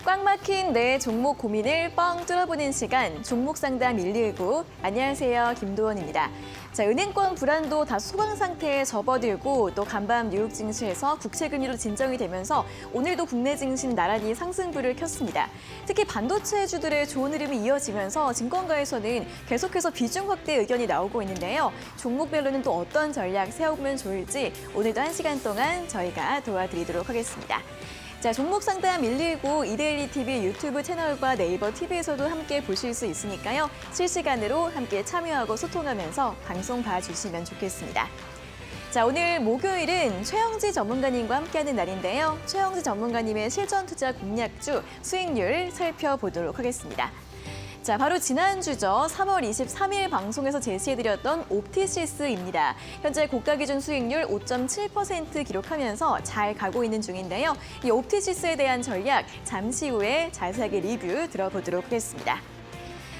꽉 막힌 내 종목 고민을 뻥 뚫어보는 시간, 종목 상담 119. 안녕하세요, 김도원입니다. 자, 은행권 불안도 다소 소강 상태에 접어들고 또 간밤 뉴욕 증시에서 국채 금리로 진정이 되면서 오늘도 국내 증시는 나란히 상승불을 켰습니다. 특히 반도체주들의 좋은 흐름이 이어지면서 증권가에서는 계속해서 비중 확대 의견이 나오고 있는데요. 종목별로는 또 어떤 전략 세워보면 좋을지 오늘도 1시간 동안 저희가 도와드리도록 하겠습니다. 자, 종목 상담 119 이데일리 TV 유튜브 채널과 네이버 TV에서도 함께 보실 수 있으니까요. 실시간으로 함께 참여하고 소통하면서 방송 봐주시면 좋겠습니다. 자, 오늘 목요일은 최영지 전문가님과 함께하는 날인데요. 최영지 전문가님의 실전 투자 공략주 수익률 살펴보도록 하겠습니다. 자, 바로 지난주죠. 3월 23일 방송에서 제시해드렸던 옵티시스입니다. 현재 고가 기준 수익률 5.7% 기록하면서 잘 가고 있는 중인데요. 이 옵티시스에 대한 전략 잠시 후에 자세하게 리뷰 들어보도록 하겠습니다.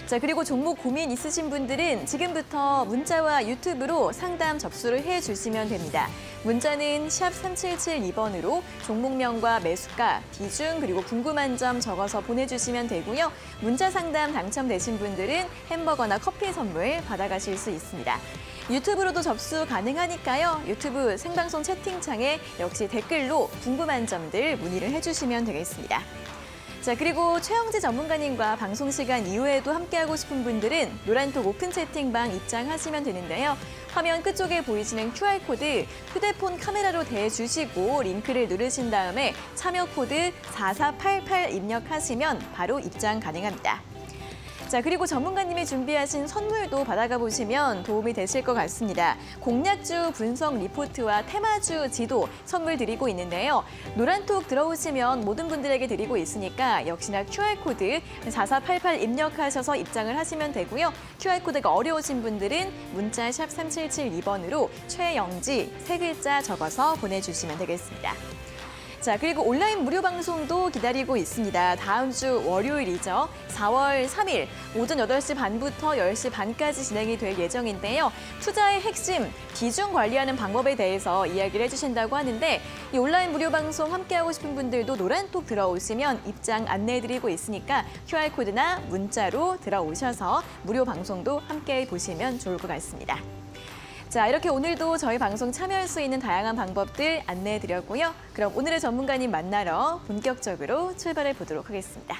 자, 그리고 종목 고민 있으신 분들은 지금부터 문자와 유튜브로 상담 접수를 해주시면 됩니다. 문자는 샵 3772번으로 종목명과 매수가, 비중, 그리고 궁금한 점 적어서 보내주시면 되고요. 문자 상담 당첨되신 분들은 햄버거나 커피 선물 받아가실 수 있습니다. 유튜브로도 접수 가능하니까요. 유튜브 생방송 채팅창에 역시 댓글로 궁금한 점들 문의를 해주시면 되겠습니다. 자, 그리고 최영지 전문가님과 방송 시간 이후에도 함께하고 싶은 분들은 노란톡 오픈 채팅방 입장하시면 되는데요. 화면 끝쪽에 보이시는 QR코드 휴대폰 카메라로 대주시고 링크를 누르신 다음에 참여 코드 4488 입력하시면 바로 입장 가능합니다. 자, 그리고 전문가님이 준비하신 선물도 받아가 보시면 도움이 되실 것 같습니다. 공략주 분석 리포트와 테마주 지도 선물 드리고 있는데요. 노란톡 들어오시면 모든 분들에게 드리고 있으니까 역시나 QR코드 4488 입력하셔서 입장을 하시면 되고요. QR코드가 어려우신 분들은 문자 샵 3772번으로 최영지 3글자 적어서 보내주시면 되겠습니다. 자, 그리고 온라인 무료 방송도 기다리고 있습니다. 다음 주 월요일이죠. 4월 3일 오전 8시 반부터 10시 반까지 진행이 될 예정인데요. 투자의 핵심, 비중 관리하는 방법에 대해서 이야기를 해주신다고 하는데 이 온라인 무료 방송 함께하고 싶은 분들도 노란톡 들어오시면 입장 안내해드리고 있으니까 QR코드나 문자로 들어오셔서 무료 방송도 함께 보시면 좋을 것 같습니다. 자, 이렇게 오늘도 저희 방송 참여할 수 있는 다양한 방법들 안내해드렸고요. 그럼 오늘의 전문가님 만나러 본격적으로 출발해 보도록 하겠습니다.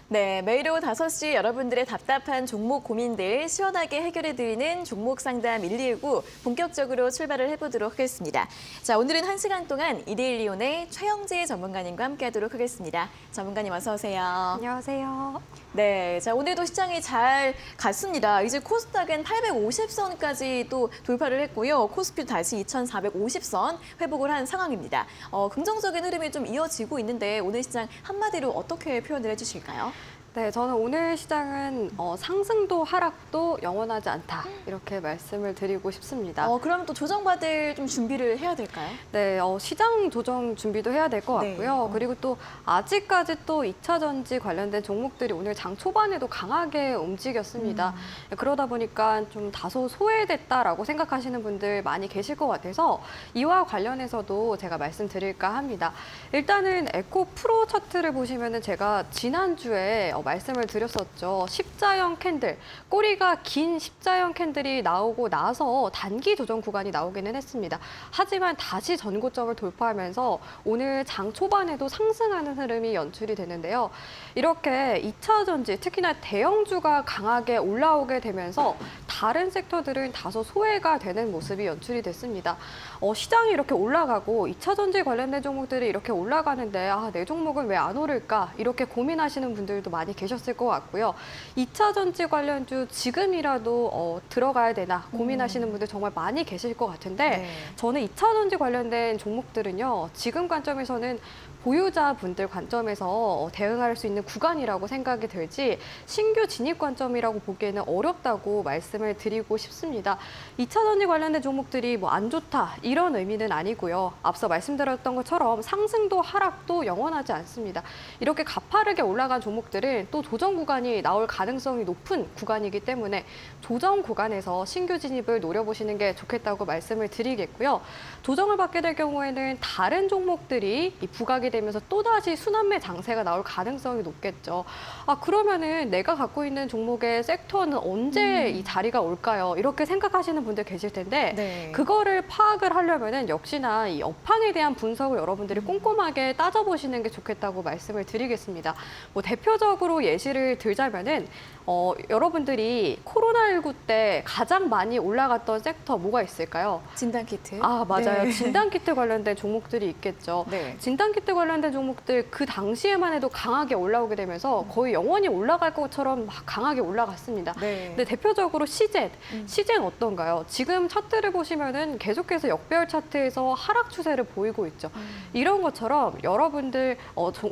네, 매일 오후 5시 여러분들의 답답한 종목 고민들 시원하게 해결해드리는 종목 상담 119 본격적으로 출발을 해보도록 하겠습니다. 자, 오늘은 1시간 동안 이데일리온의 최영지 전문가님과 함께하도록 하겠습니다. 전문가님 어서 오세요. 안녕하세요. 네, 자, 오늘도 시장이 잘 갔습니다. 이제 코스닥은 850선까지 또 돌파를 했고요. 코스피도 다시 2450선 회복을 한 상황입니다. 긍정적인 흐름이 좀 이어지고 있는데 오늘 시장 한마디로 어떻게 표현을 해주실까요? 네, 저는 오늘 시장은 상승도 하락도 영원하지 않다 이렇게 말씀을 드리고 싶습니다. 그러면 또 조정받을 좀 준비를 해야 될까요? 네, 시장 조정 준비도 해야 될 것 네. 같고요. 그리고 또 아직까지 또 2차 전지 관련된 종목들이 오늘 장 초반에도 강하게 움직였습니다. 그러다 보니까 좀 다소 소외됐다라고 생각하시는 분들 많이 계실 것 같아서 이와 관련해서도 제가 말씀드릴까 합니다. 일단은 에코 프로 차트를 보시면은 제가 지난주에 말씀을 드렸었죠. 십자형 캔들, 꼬리가 긴 십자형 캔들이 나오고 나서 단기 조정 구간이 나오기는 했습니다. 하지만 다시 전고점을 돌파하면서 오늘 장 초반에도 상승하는 흐름이 연출이 되는데요. 이렇게 2차 전지, 특히나 대형주가 강하게 올라오게 되면서 다른 섹터들은 다소 소외가 되는 모습이 연출이 됐습니다. 시장이 이렇게 올라가고 2차 전지 관련된 종목들이 이렇게 올라가는데 내 종목은 왜 안 오를까? 이렇게 고민하시는 분들도 많이 계셨을 것 같고요. 2차 전지 관련주 지금이라도 들어가야 되나 고민하시는 분들 정말 많이 계실 것 같은데 네. 저는 2차 전지 관련된 종목들은요. 지금 관점에서는 보유자분들 관점에서 대응할 수 있는 구간이라고 생각이 들지 신규 진입 관점이라고 보기에는 어렵다고 말씀을 드리고 싶습니다. 2차 전지 관련된 종목들이 뭐 안 좋다 이런 의미는 아니고요. 앞서 말씀드렸던 것처럼 상승도 하락도 영원하지 않습니다. 이렇게 가파르게 올라간 종목들은 또 조정 구간이 나올 가능성이 높은 구간이기 때문에 조정 구간에서 신규 진입을 노려보시는 게 좋겠다고 말씀을 드리겠고요. 조정을 받게 될 경우에는 다른 종목들이 이 부각이 되면서 또다시 순환매 장세가 나올 가능성이 높겠죠. 그러면은 내가 갖고 있는 종목의 섹터는 언제 이 자리가 올까요? 이렇게 생각하시는 분들 계실 텐데 네. 그거를 파악을 하려면은 역시나 이 업황에 대한 분석을 여러분들이 꼼꼼하게 따져보시는 게 좋겠다고 말씀을 드리겠습니다. 뭐 대표적으로 예시를 들자면은 여러분들이 코로나19 때 가장 많이 올라갔던 섹터 뭐가 있을까요? 진단키트. 맞아요. 네. 진단키트 관련된 종목들이 있겠죠. 네. 진단키트 관련된 종목들 그 당시에만 해도 강하게 올라오게 되면서 거의 영원히 올라갈 것처럼 막 강하게 올라갔습니다. 네. 근데 대표적으로 시젠 어떤가요? 지금 차트를 보시면은 계속해서 역배열 차트에서 하락 추세를 보이고 있죠. 이런 것처럼 여러분들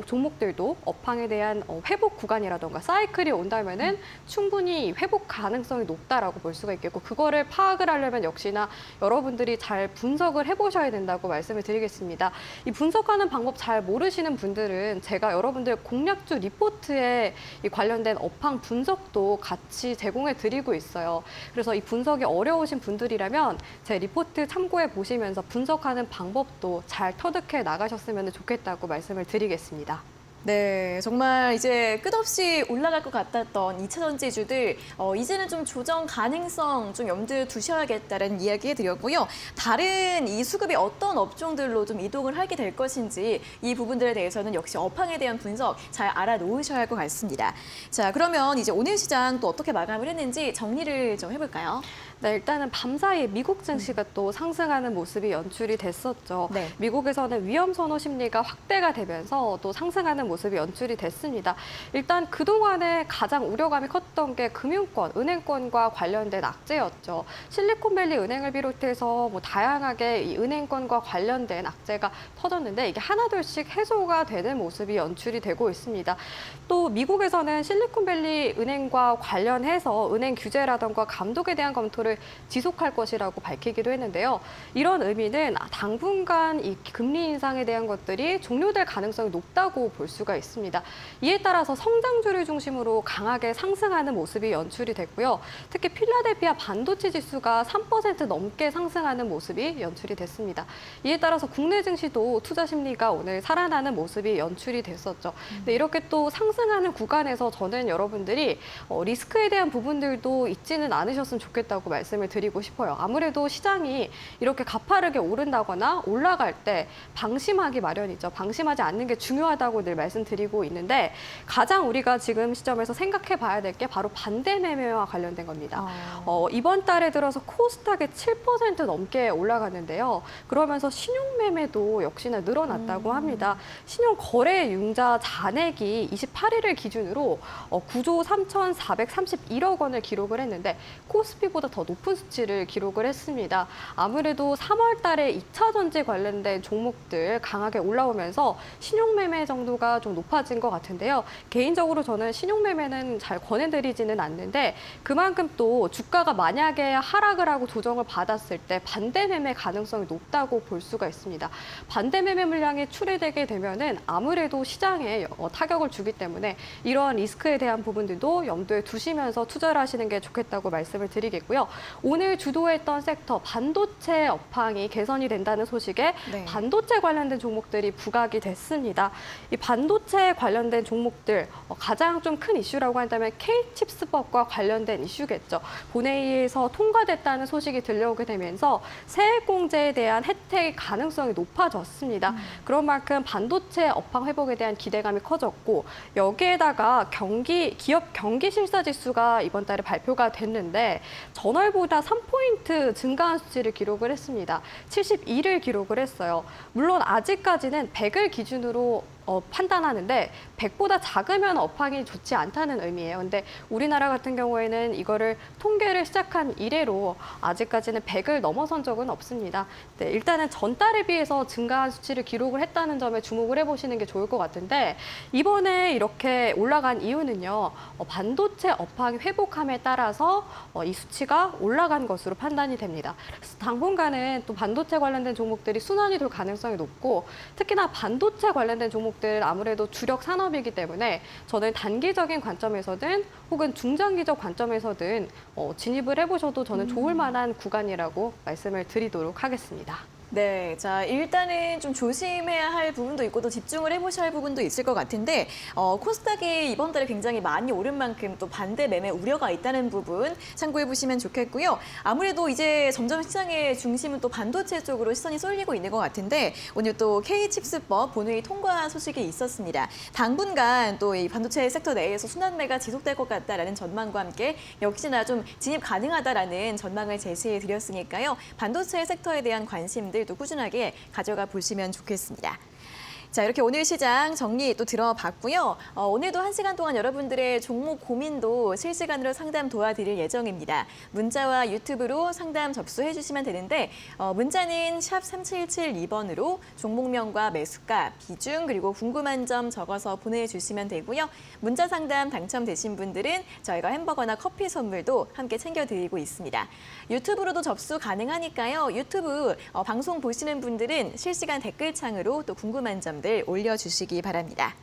종목들도 업황에 대한 회복 구간이라던가 사이클이 온다면은 충분히 회복 가능성이 높다라고 볼 수가 있겠고 그거를 파악을 하려면 역시나 여러분들이 잘 분석을 해보셔야 된다고 말씀을 드리겠습니다. 이 분석하는 방법 잘 모르시는 분들은 제가 여러분들 공략주 리포트에 이 관련된 업황 분석도 같이 제공해 드리고 있어요. 그래서 이 분석이 어려우신 분들이라면 제 리포트 참고해 보시면서 분석하는 방법도 잘 터득해 나가셨으면 좋겠다고 말씀을 드리겠습니다. 네, 정말 이제 끝없이 올라갈 것 같았던 2차 전지주들 이제는 좀 조정 가능성 좀 염두에 두셔야겠다는 이야기 해드렸고요. 다른 이 수급이 어떤 업종들로 좀 이동을 하게 될 것인지 이 부분들에 대해서는 역시 업황에 대한 분석 잘 알아놓으셔야 할 것 같습니다. 자, 그러면 이제 오늘 시장 또 어떻게 마감을 했는지 정리를 좀 해볼까요? 네, 일단은 밤사이 미국 증시가 또 상승하는 모습이 연출이 됐었죠. 네. 미국에서는 위험 선호 심리가 확대가 되면서 또 상승하는 모습이 연출이 됐습니다. 일단 그동안에 가장 우려감이 컸던 게 금융권, 은행권과 관련된 악재였죠. 실리콘밸리 은행을 비롯해서 뭐 다양하게 이 은행권과 관련된 악재가 터졌는데 이게 하나둘씩 해소가 되는 모습이 연출이 되고 있습니다. 또 미국에서는 실리콘밸리 은행과 관련해서 은행 규제라던가 감독에 대한 검토를 지속할 것이라고 밝히기도 했는데요. 이런 의미는 당분간 이 금리 인상에 대한 것들이 종료될 가능성이 높다고 볼 수가 있습니다. 이에 따라서 성장주를 중심으로 강하게 상승하는 모습이 연출이 됐고요. 특히 필라델피아 반도체 지수가 3% 넘게 상승하는 모습이 연출이 됐습니다. 이에 따라서 국내 증시도 투자 심리가 오늘 살아나는 모습이 연출이 됐었죠. 근데 이렇게 또 상승하는 구간에서 저는 여러분들이 리스크에 대한 부분들도 잊지는 않으셨으면 좋겠다고 말씀을 드리고 싶어요. 아무래도 시장이 이렇게 가파르게 오른다거나 올라갈 때 방심하기 마련이죠. 방심하지 않는 게 중요하다고 늘 말씀드리고 있는데 가장 우리가 지금 시점에서 생각해 봐야 될 게 바로 반대 매매와 관련된 겁니다. 이번 달에 들어서 코스닥이 7% 넘게 올라갔는데요. 그러면서 신용 매매도 역시나 늘어났다고 합니다. 신용 거래 융자 잔액이 28일을 기준으로 9조 3,431억 원을 기록을 했는데 코스피보다 더 높은 수치를 기록을 했습니다. 아무래도 3월 달에 2차 전지 관련된 종목들 강하게 올라오면서 신용 매매 정도가 좀 높아진 것 같은데요. 개인적으로 저는 신용매매는 잘 권해드리지는 않는데 그만큼 또 주가가 만약에 하락을 하고 조정을 받았을 때 반대 매매 가능성이 높다고 볼 수가 있습니다. 반대 매매 물량이 출회되게 되면은 아무래도 시장에 타격을 주기 때문에 이러한 리스크에 대한 부분들도 염두에 두시면서 투자를 하시는 게 좋겠다고 말씀을 드리겠고요. 오늘 주도했던 섹터 반도체 업황이 개선이 된다는 소식에 네. 반도체 관련된 종목들이 부각이 됐습니다. 이 반도체 관련된 종목들 가장 좀 큰 이슈라고 한다면 K-칩스법과 관련된 이슈겠죠. 본회의에서 통과됐다는 소식이 들려오게 되면서 세액공제에 대한 혜택의 가능성이 높아졌습니다. 그런 만큼 반도체 업황 회복에 대한 기대감이 커졌고 여기에다가 기업 경기 실사 지수가 이번 달에 발표가 됐는데 전월보다 3포인트 증가한 수치를 기록을 했습니다. 72를 기록을 했어요. 물론 아직까지는 100을 기준으로 판단하는데 100보다 작으면 업황이 좋지 않다는 의미예요. 근데 우리나라 같은 경우에는 이거를 통계를 시작한 이래로 아직까지는 100을 넘어선 적은 없습니다. 네, 일단은 전달에 비해서 증가한 수치를 기록을 했다는 점에 주목을 해보시는 게 좋을 것 같은데 이번에 이렇게 올라간 이유는요. 반도체 업황이 회복함에 따라서 이 수치가 올라간 것으로 판단이 됩니다. 그래서 당분간은 또 반도체 관련된 종목들이 순환이 될 가능성이 높고 특히나 반도체 관련된 종목들 아무래도 주력 산업이기 때문에 저는 단기적인 관점에서든 혹은 중장기적 관점에서든 진입을 해보셔도 저는 좋을 만한 구간이라고 말씀을 드리도록 하겠습니다. 네, 자 일단은 좀 조심해야 할 부분도 있고 또 집중을 해보셔야 할 부분도 있을 것 같은데 코스닥이 이번 달에 굉장히 많이 오른 만큼 또 반대 매매 우려가 있다는 부분 참고해 보시면 좋겠고요. 아무래도 이제 점점 시장의 중심은 또 반도체 쪽으로 시선이 쏠리고 있는 것 같은데 오늘 또 K-칩스법 본회의 통과 소식이 있었습니다. 당분간 또 이 반도체 섹터 내에서 순환매가 지속될 것 같다라는 전망과 함께 역시나 좀 진입 가능하다라는 전망을 제시해 드렸으니까요. 반도체 섹터에 대한 관심들 또 꾸준하게 가져가 보시면 좋겠습니다. 자, 이렇게 오늘 시장 정리 또 들어봤고요. 오늘도 1시간 동안 여러분들의 종목 고민도 실시간으로 상담 도와드릴 예정입니다. 문자와 유튜브로 상담 접수해 주시면 되는데 문자는 샵 3772번으로 종목명과 매수가, 비중 그리고 궁금한 점 적어서 보내주시면 되고요. 문자 상담 당첨되신 분들은 저희가 햄버거나 커피 선물도 함께 챙겨드리고 있습니다. 유튜브로도 접수 가능하니까요. 유튜브 방송 보시는 분들은 실시간 댓글창으로 또 궁금한 점 올려주시기 바랍니다.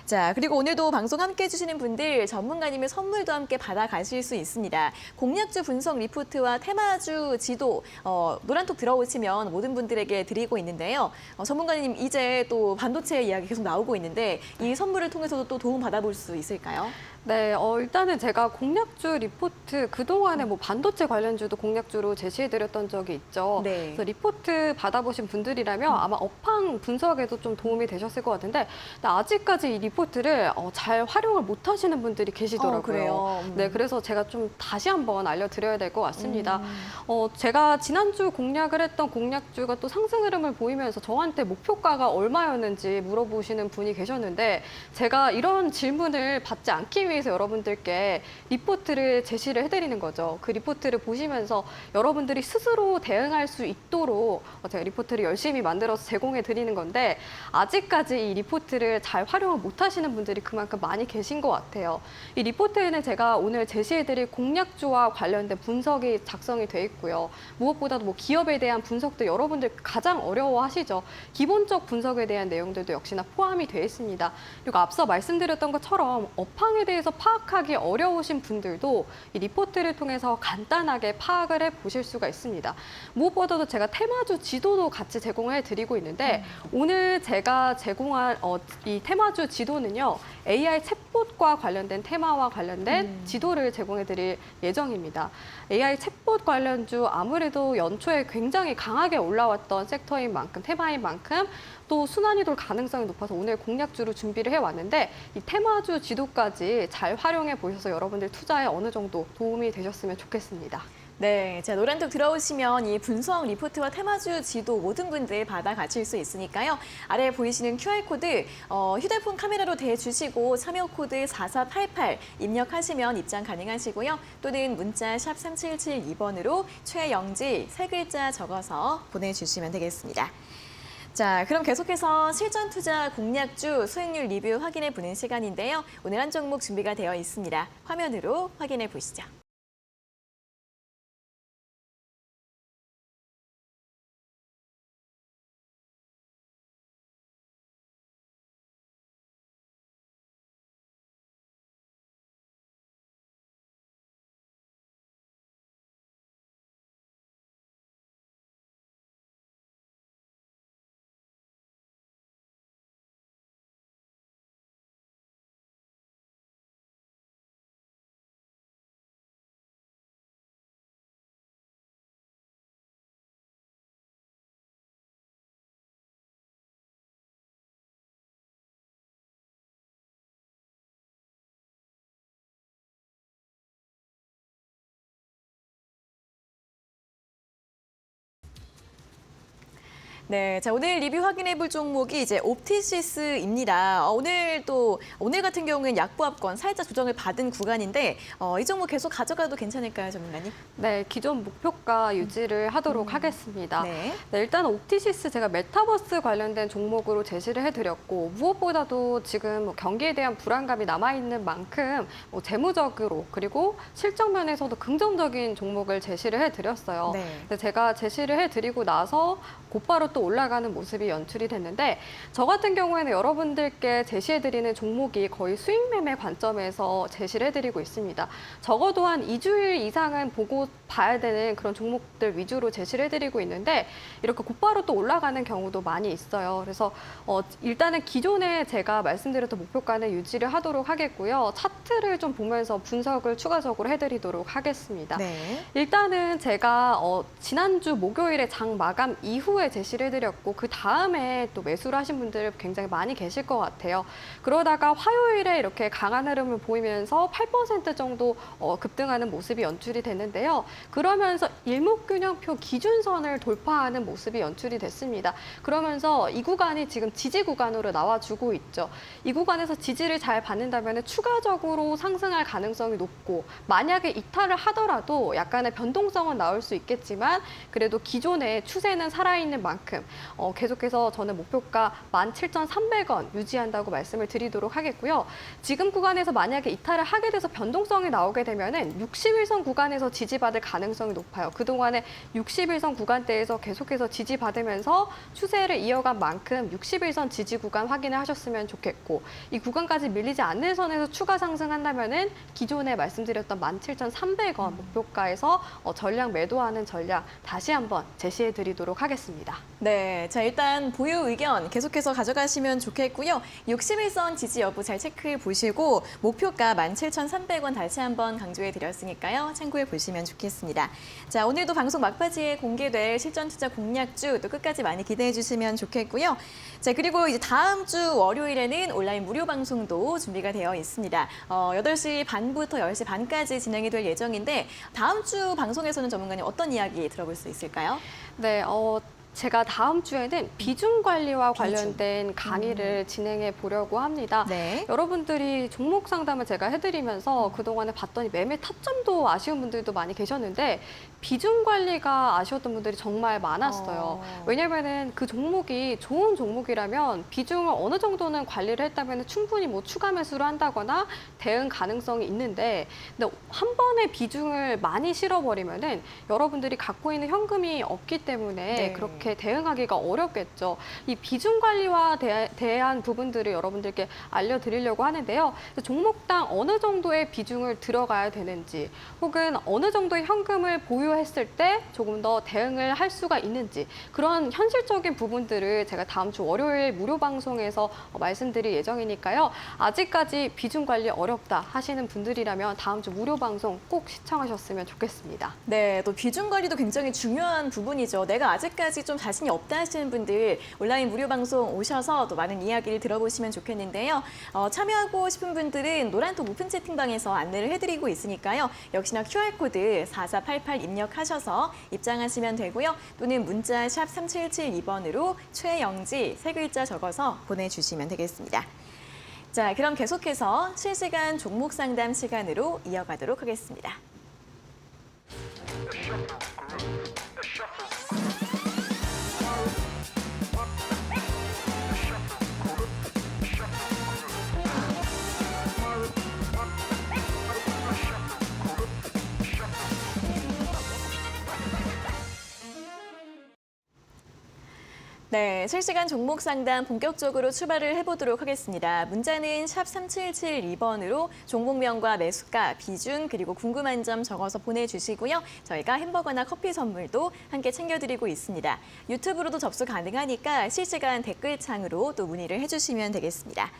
자, 그리고 오늘도 방송 함께 해주시는 분들 전문가님의 선물도 함께 받아가실 수 있습니다. 공략주 분석 리포트와 테마주 지도 노란톡 들어오시면 모든 분들에게 드리고 있는데요. 전문가님 이제 또 반도체 이야기 계속 나오고 있는데 이 선물을 통해서도 또 도움 받아볼 수 있을까요? 네, 일단은 제가 공략주 리포트 그동안에 뭐 반도체 관련주도 공략주로 제시해드렸던 적이 있죠. 네. 그래서 리포트 받아보신 분들이라면 아마 업황 분석에도 좀 도움이 되셨을 것 같은데 아직까지 이 리포트를 잘 활용을 못 하시는 분들이 계시더라고요. 그래요? 네, 그래서 제가 좀 다시 한번 알려드려야 될 것 같습니다. 제가 지난주 공략을 했던 공략주가 또 상승 흐름을 보이면서 저한테 목표가가 얼마였는지 물어보시는 분이 계셨는데 제가 이런 질문을 받지 않기 위해서 여러분들께 리포트를 제시를 해드리는 거죠. 그 리포트를 보시면서 여러분들이 스스로 대응할 수 있도록 제가 리포트를 열심히 만들어서 제공해 드리는 건데 아직까지 이 리포트를 잘 활용을 못 하시는 분들이 그만큼 많이 계신 것 같아요. 이 리포트에는 제가 오늘 제시해드릴 공략주와 관련된 분석이 작성이 돼 있고요. 무엇보다도 뭐 기업에 대한 분석도 여러분들 가장 어려워하시죠. 기본적 분석에 대한 내용들도 역시나 포함이 되어 있습니다. 그리고 앞서 말씀드렸던 것처럼 업황에 대해서 파악하기 어려우신 분들도 이 리포트를 통해서 간단하게 파악을 해보실 수가 있습니다. 무엇보다도 제가 테마주 지도도 같이 제공해 드리고 있는데 오늘 제가 제공한 이 테마주 지도는요. AI 챗봇과 관련된 테마와 관련된 지도를 제공해 드릴 예정입니다. AI 챗봇 관련주 아무래도 연초에 굉장히 강하게 올라왔던 섹터인 만큼 테마인 만큼 또 순환이 돌 가능성이 높아서 오늘 공략주로 준비를 해왔는데 이 테마주 지도까지 잘 활용해 보셔서 여러분들 투자에 어느 정도 도움이 되셨으면 좋겠습니다. 네, 자 노란톡 들어오시면 이 분석 리포트와 테마주 지도 모든 분들 받아 가실 수 있으니까요. 아래에 보이시는 QR코드 휴대폰 카메라로 대주시고 참여 코드 4488 입력하시면 입장 가능하시고요. 또는 문자 샵 3772번으로 최영지 3글자 적어서 보내주시면 되겠습니다. 자, 그럼 계속해서 실전 투자 공략주 수익률 리뷰 확인해 보는 시간인데요. 오늘 한 종목 준비가 되어 있습니다. 화면으로 확인해 보시죠. 네, 자 오늘 리뷰 확인해 볼 종목이 이제 옵티시스입니다. 오늘 같은 경우는 약보합권 살짝 조정을 받은 구간인데 이 종목 계속 가져가도 괜찮을까요, 전문가님? 네, 기존 목표가 유지를 하도록 하겠습니다. 네. 네, 일단 옵티시스 제가 메타버스 관련된 종목으로 제시를 해드렸고 무엇보다도 지금 경기에 대한 불안감이 남아있는 만큼 재무적으로 그리고 실적 면에서도 긍정적인 종목을 제시를 해드렸어요. 네. 근데 제가 제시를 해드리고 나서 곧바로 또 올라가는 모습이 연출이 됐는데 저 같은 경우에는 여러분들께 제시해드리는 종목이 거의 수익 매매 관점에서 제시를 해드리고 있습니다. 적어도 한 2주일 이상은 보고 봐야 되는 그런 종목들 위주로 제시를 해드리고 있는데 이렇게 곧바로 또 올라가는 경우도 많이 있어요. 그래서 일단은 기존에 제가 말씀드렸던 목표가는 유지를 하도록 하겠고요. 차트를 좀 보면서 분석을 추가적으로 해드리도록 하겠습니다. 네. 일단은 제가 지난주 목요일에 장 마감 이후에 제시를 해드렸고 그 다음에 또 매수를 하신 분들 굉장히 많이 계실 것 같아요. 그러다가 화요일에 이렇게 강한 흐름을 보이면서 8% 정도 급등하는 모습이 연출이 됐는데요. 그러면서 일목균형표 기준선을 돌파하는 모습이 연출이 됐습니다. 그러면서 이 구간이 지금 지지 구간으로 나와주고 있죠. 이 구간에서 지지를 잘 받는다면 추가적으로 상승할 가능성이 높고 만약에 이탈을 하더라도 약간의 변동성은 나올 수 있겠지만 그래도 기존의 추세는 살아있는 만큼 계속해서 저는 목표가 17,300원 유지한다고 말씀을 드리도록 하겠고요. 지금 구간에서 만약에 이탈을 하게 돼서 변동성이 나오게 되면은 61선 구간에서 지지받을 가능성이 높아요. 그동안에 61선 구간대에서 계속해서 지지받으면서 추세를 이어간 만큼 61선 지지 구간 확인을 하셨으면 좋겠고 이 구간까지 밀리지 않는 선에서 추가 상승한다면은 기존에 말씀드렸던 17,300원 목표가에서 전량 매도하는 전략 다시 한번 제시해 드리도록 하겠습니다. 네, 자 일단 보유 의견 계속해서 가져가시면 좋겠고요. 61선 지지 여부 잘 체크해 보시고 목표가 17,300원 다시 한번 강조해 드렸으니까요. 참고해 보시면 좋겠습니다. 자 오늘도 방송 막바지에 공개될 실전 투자 공략주 또 끝까지 많이 기대해 주시면 좋겠고요. 자 그리고 이제 다음 주 월요일에는 온라인 무료 방송도 준비가 되어 있습니다. 8시 반부터 10시 반까지 진행이 될 예정인데 다음 주 방송에서는 전문가님 어떤 이야기 들어볼 수 있을까요? 네, 제가 다음 주에는 비중 관리와 관련된 강의를 진행해 보려고 합니다. 네. 여러분들이 종목 상담을 제가 해드리면서 그동안에 봤더니 매매 타점도 아쉬운 분들도 많이 계셨는데 비중 관리가 아쉬웠던 분들이 정말 많았어요. 왜냐면은 그 종목이 좋은 종목이라면 비중을 어느 정도는 관리를 했다면 충분히 뭐 추가 매수를 한다거나 대응 가능성이 있는데 근데 한 번에 비중을 많이 실어버리면은 여러분들이 갖고 있는 현금이 없기 때문에 네. 그렇게 대응하기가 어렵겠죠. 이 비중 관리와 대한 부분들을 여러분들께 알려드리려고 하는데요. 종목당 어느 정도의 비중을 들어가야 되는지 혹은 어느 정도의 현금을 보유했을 때 조금 더 대응을 할 수가 있는지 그런 현실적인 부분들을 제가 다음 주 월요일 무료 방송에서 말씀드릴 예정이니까요. 아직까지 비중 관리 어렵다 하시는 분들이라면 다음 주 무료 방송 꼭 시청하셨으면 좋겠습니다. 네, 또 비중 관리도 굉장히 중요한 부분이죠. 내가 아직까지 좀 자신이 없다 하시는 분들 온라인 무료 방송 오셔서 또 많은 이야기를 들어보시면 좋겠는데요. 참여하고 싶은 분들은 노란톡 오픈 채팅방에서 안내를 해드리고 있으니까요. 역시나 QR코드 4488 입력하셔서 입장하시면 되고요. 또는 문자 샵 3772번으로 최영지 세 글자 적어서 보내주시면 되겠습니다. 자, 그럼 계속해서 실시간 종목 상담 시간으로 이어가도록 하겠습니다. 네, 실시간 종목 상담 본격적으로 출발을 해보도록 하겠습니다. 문자는 샵 3772번으로 종목명과 매수가, 비중, 그리고 궁금한 점 적어서 보내주시고요. 저희가 햄버거나 커피 선물도 함께 챙겨드리고 있습니다. 유튜브로도 접수 가능하니까 실시간 댓글창으로 또 문의를 해주시면 되겠습니다.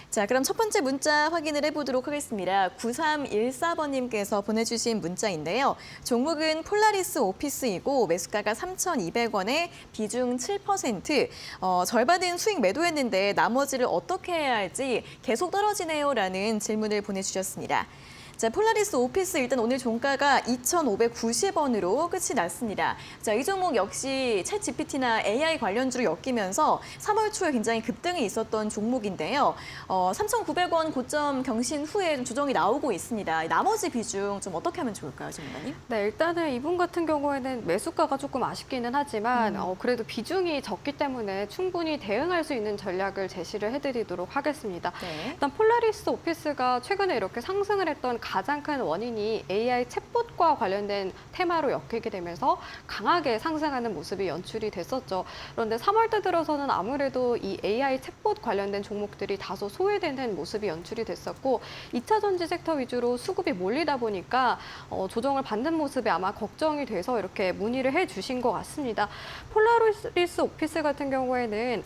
자, 그럼 첫 번째 문자 확인을 해보도록 하겠습니다. 9314번님께서 보내주신 문자인데요. 종목은 폴라리스 오피스이고 매수가가 3,200원에 비중 7%, 절반은 수익 매도했는데 나머지를 어떻게 해야 할지 계속 떨어지네요라는 질문을 보내주셨습니다. 자, 폴라리스 오피스 일단 오늘 종가가 2,590원으로 끝이 났습니다. 자, 이 종목 역시 챗 GPT나 AI 관련주로 엮이면서 3월 초에 굉장히 급등이 있었던 종목인데요. 3,900원 고점 경신 후에 좀 조정이 나오고 있습니다. 나머지 비중 좀 어떻게 하면 좋을까요, 전문가님? 네, 일단은 이분 같은 경우에는 매수가가 조금 아쉽기는 하지만 그래도 비중이 적기 때문에 충분히 대응할 수 있는 전략을 제시를 해드리도록 하겠습니다. 네. 일단 폴라리스 오피스가 최근에 이렇게 상승을 했던 가장 큰 원인이 AI 챗봇과 관련된 테마로 엮이게 되면서 강하게 상승하는 모습이 연출이 됐었죠. 그런데 3월 때 들어서는 아무래도 이 AI 챗봇 관련된 종목들이 다소 소외되는 모습이 연출이 됐었고 2차 전지 섹터 위주로 수급이 몰리다 보니까 조정을 받는 모습이 아마 걱정이 돼서 이렇게 문의를 해주신 것 같습니다. 폴라리스 오피스 같은 경우에는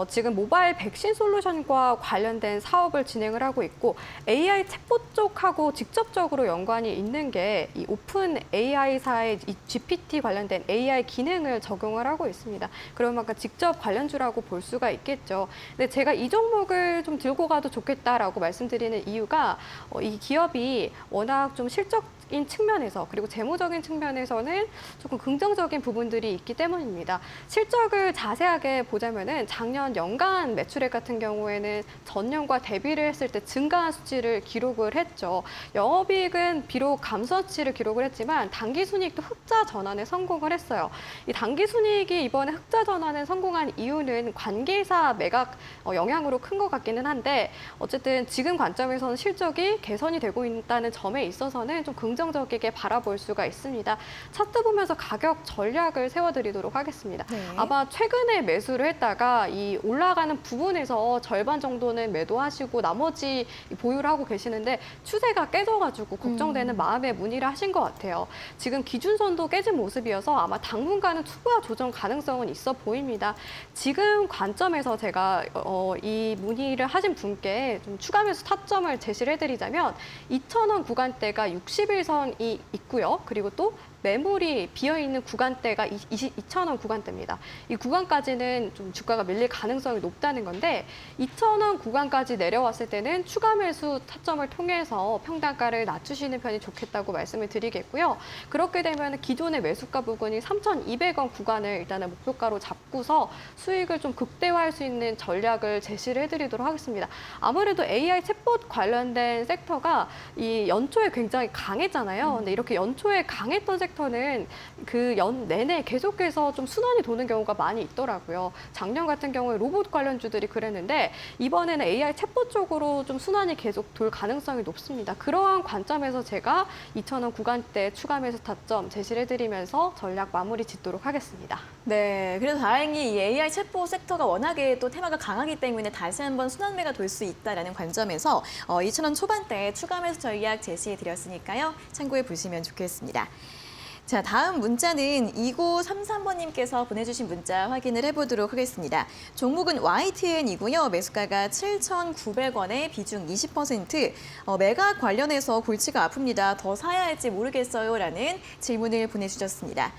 지금 모바일 백신 솔루션과 관련된 사업을 진행을 하고 있고 AI 챗봇 쪽하고 직접적으로 연관이 있는 게 이 오픈 AI사의 이 GPT 관련된 AI 기능을 적용을 하고 있습니다. 그런 만큼 직접 관련주라고 볼 수가 있겠죠. 근데 제가 이 종목을 좀 들고 가도 좋겠다라고 말씀드리는 이유가 이 기업이 워낙 좀 실적인 측면에서 그리고 재무적인 측면에서는 조금 긍정적인 부분들이 있기 때문입니다. 실적을 자세하게 보자면은 작년 연간 매출액 같은 경우에는 전년과 대비를 했을 때 증가한 수치를 기록을 했죠. 영업이익은 비록 감소한 수치를 기록을 했지만 당기순이익도 흑자 전환에 성공을 했어요. 이 당기순이익이 이번에 흑자 전환에 성공한 이유는 관계사 매각 영향으로 큰 것 같기는 한데 어쨌든 지금 관점에서는 실적이 개선이 되고 있다는 점에 있어서는 좀 긍정적이게 바라볼 수가 있습니다. 차트 보면서 가격 전략을 세워드리도록 하겠습니다. 네. 아마 최근에 매수를 했다가 이 올라가는 부분에서 절반 정도는 매도하시고 나머지 보유를 하고 계시는데 추세가 깨져가지고 걱정되는 마음에 문의를 하신 것 같아요. 지금 기준선도 깨진 모습이어서 아마 당분간은 추가 조정 가능성은 있어 보입니다. 지금 관점에서 제가 이 문의를 하신 분께 좀 추가 매수 타점을 제시를 해드리자면 2,000원 구간대가 60일선이 있고요. 그리고 또 매물이 비어있는 구간대가 2,000원 구간대입니다. 이 구간까지는 좀 주가가 밀릴 가능성이 높다는 건데 2,000원 구간까지 내려왔을 때는 추가 매수 타점을 통해서 평단가를 낮추시는 편이 좋겠다고 말씀을 드리겠고요. 그렇게 되면 기존의 매수가 부분이 3,200원 구간을 일단은 목표가로 잡고서 수익을 좀 극대화할 수 있는 전략을 제시를 해드리도록 하겠습니다. 아무래도 AI 챗봇 관련된 섹터가 이 연초에 굉장히 강했잖아요. 근데 이렇게 연초에 강했던 섹터는 그 연 내내 계속해서 좀 순환이 도는 경우가 많이 있더라고요. 작년 같은 경우에 로봇 관련주들이 그랬는데 이번에는 AI 챗봇 쪽으로 좀 순환이 계속 돌 가능성이 높습니다. 그러한 관점에서 제가 2,000원 구간대 추가 매수 타점 제시를 해드리면서 전략 마무리 짓도록 하겠습니다. 네, 그래도 다행히 이 AI 챗봇 섹터가 워낙에 또 테마가 강하기 때문에 다시 한번 순환매가 돌 수 있다라는 관점에서 2,000원 초반대에 추가 매수 전략 제시해드렸으니까요. 참고해 보시면 좋겠습니다. 자, 다음 문자는 2933번님께서 보내주신 문자 확인을 해보도록 하겠습니다. 종목은 YTN이고요. 매수가가 7,900원에 비중 20%. 매각 관련해서 골치가 아픕니다. 더 사야 할지 모르겠어요. 라는 질문을 보내주셨습니다.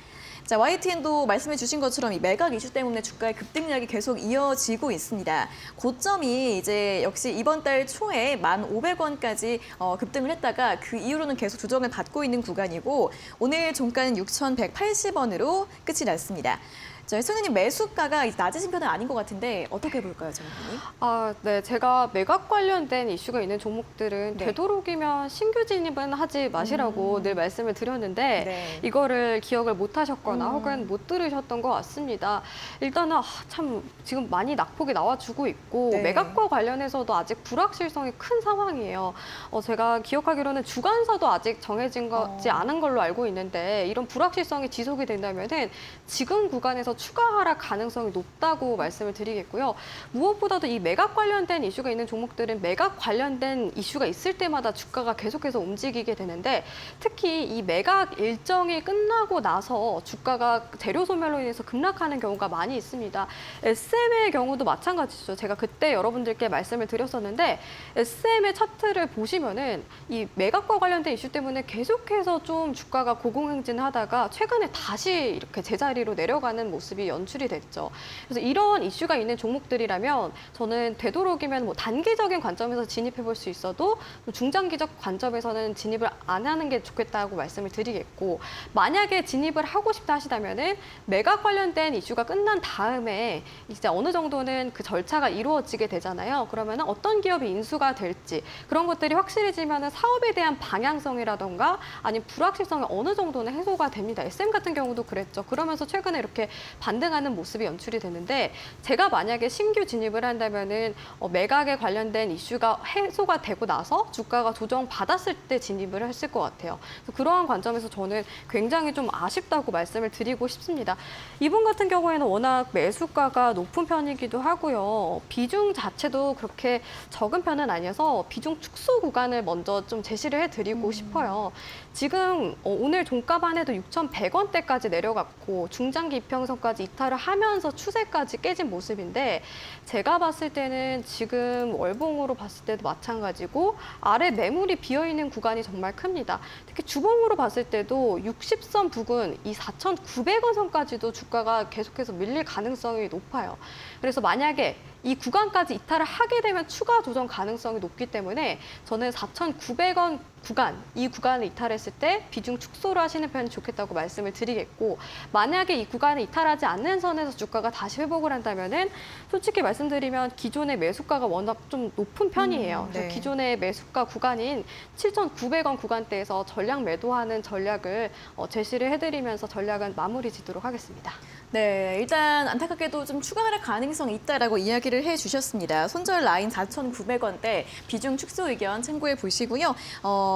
자, YTN도 말씀해 주신 것처럼 이 매각 이슈 때문에 주가의 급등락이 계속 이어지고 있습니다. 고점이 이제 역시 이번 달 초에 1,500원까지 급등을 했다가 그 이후로는 계속 조정을 받고 있는 구간이고 오늘 종가는 6,180원으로 끝이 났습니다. 자, 선생님 매수가가 낮으신 편은 아닌 것 같은데 어떻게 볼까요, 전문가님? 네, 제가 매각 관련된 이슈가 있는 종목들은 네. 되도록이면 신규 진입은 하지 마시라고 늘 말씀을 드렸는데 네. 이거를 기억을 못 하셨거나 혹은 못 들으셨던 것 같습니다. 일단은 참 지금 많이 낙폭이 나와주고 있고 네. 매각과 관련해서도 아직 불확실성이 큰 상황이에요. 제가 기억하기로는 주간사도 아직 정해진 거지 않은 걸로 알고 있는데 이런 불확실성이 지속이 된다면은 지금 구간에서 추가 하락 가능성이 높다고 말씀을 드리겠고요. 무엇보다도 이 매각 관련된 이슈가 있는 종목들은 매각 관련된 이슈가 있을 때마다 주가가 계속해서 움직이게 되는데 특히 이 매각 일정이 끝나고 나서 주가가 재료 소멸로 인해서 급락하는 경우가 많이 있습니다. SM의 경우도 마찬가지죠. 제가 그때 여러분들께 말씀을 드렸었는데 SM의 차트를 보시면은 이 매각과 관련된 이슈 때문에 계속해서 좀 주가가 고공행진하다가 최근에 다시 이렇게 제자리로 내려가는 모습이 연출이 됐죠. 그래서 이런 이슈가 있는 종목들이라면 저는 되도록이면 뭐 단기적인 관점에서 진입해 볼 수 있어도 중장기적 관점에서는 진입을 안 하는 게 좋겠다고 말씀을 드리겠고 만약에 진입을 하고 싶다 하시다면은 매각 관련된 이슈가 끝난 다음에 이제 어느 정도는 그 절차가 이루어지게 되잖아요. 그러면은 어떤 기업이 인수가 될지 그런 것들이 확실해지면은 사업에 대한 방향성이라던가 아니면 불확실성이 어느 정도는 해소가 됩니다. SM 같은 경우도 그랬죠. 그러면서 최근에 이렇게 반등하는 모습이 연출이 되는데 제가 만약에 신규 진입을 한다면은 매각에 관련된 이슈가 해소가 되고 나서 주가가 조정받았을 때 진입을 했을 것 같아요. 그래서 그러한 관점에서 저는 굉장히 좀 아쉽다고 말씀을 드리고 싶습니다. 이분 같은 경우에는 워낙 매수가가 높은 편이기도 하고요. 비중 자체도 그렇게 적은 편은 아니어서 비중 축소 구간을 먼저 좀 제시를 해드리고 싶어요. 지금 오늘 종가반에도 6,100원대까지 내려갔고 중장기 이평선까지 이탈을 하면서 추세까지 깨진 모습인데 제가 봤을 때는 지금 월봉으로 봤을 때도 마찬가지고 아래 매물이 비어있는 구간이 정말 큽니다. 특히 주봉으로 봤을 때도 60선 부근 이 4,900원 선까지도 주가가 계속해서 밀릴 가능성이 높아요. 그래서 만약에 이 구간까지 이탈을 하게 되면 추가 조정 가능성이 높기 때문에 저는 4,900원 구간, 이 구간을 이탈했을 때 비중 축소를 하시는 편이 좋겠다고 말씀을 드리겠고 만약에 이 구간을 이탈하지 않는 선에서 주가가 다시 회복을 한다면은 솔직히 말씀드리면 기존의 매수가가 워낙 좀 높은 편이에요. 그래서 네. 기존의 매수가 구간인 7,900원 구간대에서 전략 매도하는 전략을 제시를 해드리면서 전략은 마무리 짓도록 하겠습니다. 네, 일단 안타깝게도 좀 추가 하락 가능성이 있다라고 이야기를 해주셨습니다. 손절 라인 4,900원대 비중 축소 의견 참고해 보시고요.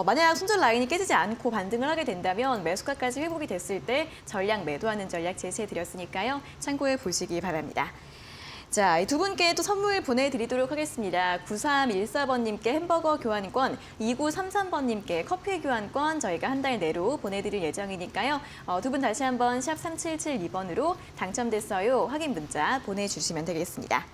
만약 손절 라인이 깨지지 않고 반등을 하게 된다면 매수가까지 회복이 됐을 때 전략 매도하는 전략 제시해 드렸으니까요. 참고해 보시기 바랍니다. 자, 이 두 분께 또 선물 보내드리도록 하겠습니다. 9314번님께 햄버거 교환권, 2933번님께 커피 교환권 저희가 한 달 내로 보내드릴 예정이니까요. 두 분 다시 한번 샵 3772번으로 당첨됐어요. 확인 문자 보내주시면 되겠습니다.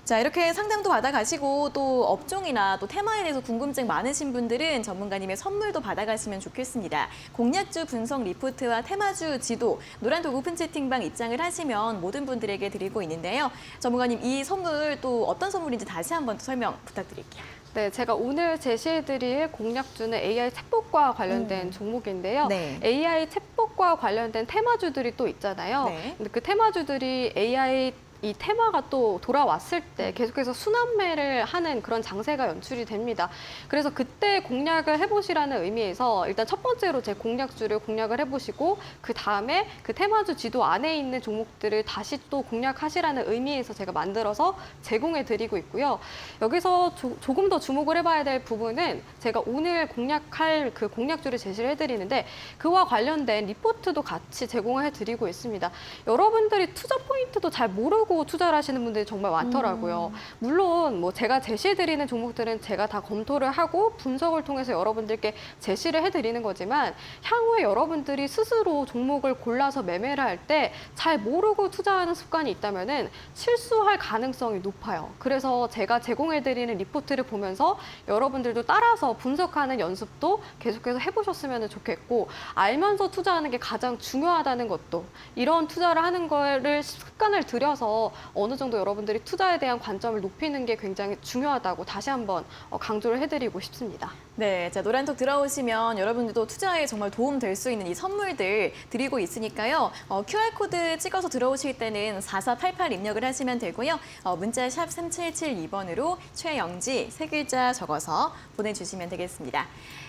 자, 이렇게 상담도 받아가시고 또 업종이나 또 테마에 대해서 궁금증 많으신 분들은 전문가님의 선물도 받아가시면 좋겠습니다. 공략주 분석 리포트와 테마주 지도, 노란독 오픈 채팅방 입장을 하시면 모든 분들에게 드리고 있는데요. 전문가님, 이 선물 또 어떤 선물인지 다시 한번 또 설명 부탁드릴게요. 네, 제가 오늘 제시해드릴 공략주는 AI 챗봇과 관련된 종목인데요. 네. AI 챗봇과 관련된 테마주들이 또 있잖아요. 네. 근데 그 테마주들이 AI 이 테마가 또 돌아왔을 때 계속해서 순환매를 하는 그런 장세가 연출이 됩니다. 그래서 그때 공략을 해보시라는 의미에서 일단 첫 번째로 제 공략주를 공략을 해보시고 그 다음에 그 테마주 지도 안에 있는 종목들을 다시 또 공략하시라는 의미에서 제가 만들어서 제공해드리고 있고요. 여기서 조금 더 주목을 해봐야 될 부분은 제가 오늘 공략할 그 공략주를 제시를 해드리는데 그와 관련된 리포트도 같이 제공을 해드리고 있습니다. 여러분들이 투자 포인트도 잘 모르고 투자를 하시는 분들이 정말 많더라고요. 물론 뭐 제가 제시해드리는 종목들은 제가 다 검토를 하고 분석을 통해서 여러분들께 제시를 해드리는 거지만 향후에 여러분들이 스스로 종목을 골라서 매매를 할 때 잘 모르고 투자하는 습관이 있다면은 실수할 가능성이 높아요. 그래서 제가 제공해드리는 리포트를 보면서 여러분들도 따라서 분석하는 연습도 계속해서 해보셨으면 좋겠고 알면서 투자하는 게 가장 중요하다는 것도 이런 투자를 하는 거를 습관을 들여서 어느 정도 여러분들이 투자에 대한 관점을 높이는 게 굉장히 중요하다고 다시 한번 강조를 해드리고 싶습니다. 네, 자 노란톡 들어오시면 여러분들도 투자에 정말 도움 될 수 있는 이 선물들 드리고 있으니까요. QR코드 찍어서 들어오실 때는 4488 입력을 하시면 되고요. 문자 샵 3772번으로 최영지 세 글자 적어서 보내주시면 되겠습니다.